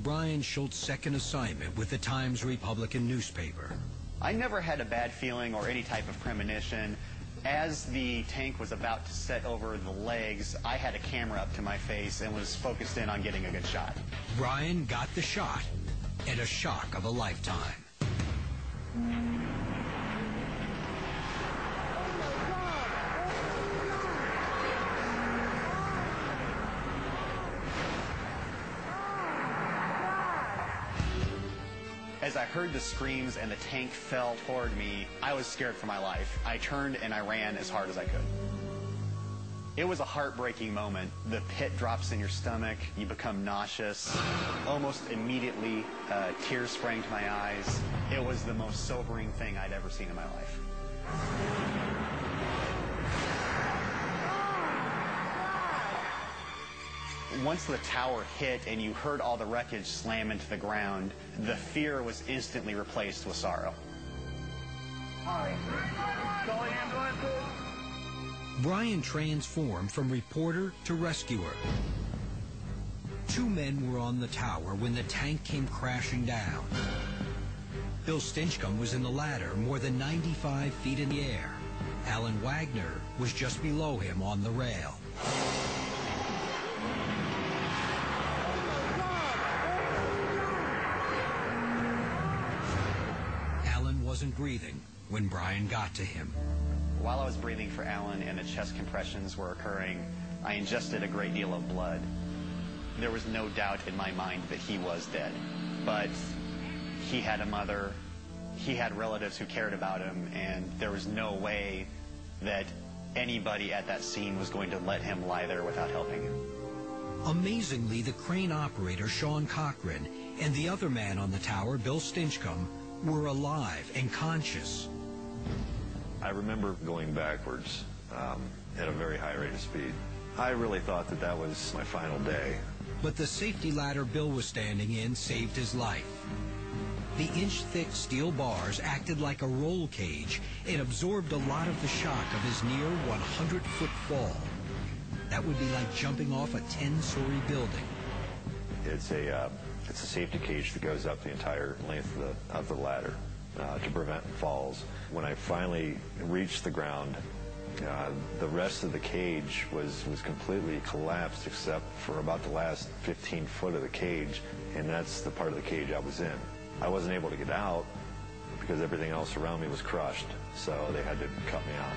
Brian Schultz's second assignment with the Times-Republican newspaper. I never had a bad feeling or any type of premonition. As the tank was about to set over the legs, I had a camera up to my face and was focused in on getting a good shot. Brian got the shot, and a shock of a lifetime. As I heard the screams and the tank fell toward me, I was scared for my life. I turned and I ran as hard as I could. It was a heartbreaking moment. The pit drops in your stomach, you become nauseous. Almost immediately, tears sprang to my eyes. It was the most sobering thing I'd ever seen in my life. Once the tower hit and you heard all the wreckage slam into the ground, the fear was instantly replaced with sorrow. Brian transformed from reporter to rescuer. Two men were on the tower when the tank came crashing down. Bill Stinchcomb was in the ladder more than 95 feet in the air. Alan Wagner was just below him on the rail. Wasn't breathing when Brian got to him. While I was breathing for Alan and the chest compressions were occurring, I ingested a great deal of blood. There was no doubt in my mind that he was dead. But he had a mother, he had relatives who cared about him, and there was no way that anybody at that scene was going to let him lie there without helping him. Amazingly, the crane operator, Sean Cochran, and the other man on the tower, Bill Stinchcomb, were alive and conscious. I remember going backwards at a very high rate of speed. I really thought that that was my final day. But the safety ladder Bill was standing in saved his life. The inch-thick steel bars acted like a roll cage and absorbed a lot of the shock of his near 100-foot fall. That would be like jumping off a 10-story building. It's a safety cage that goes up the entire length of the ladder to prevent falls. When I finally reached the ground, the rest of the cage was completely collapsed except for about the last 15 foot of the cage, and that's the part of the cage I was in. I wasn't able to get out because everything else around me was crushed, so they had to cut me out.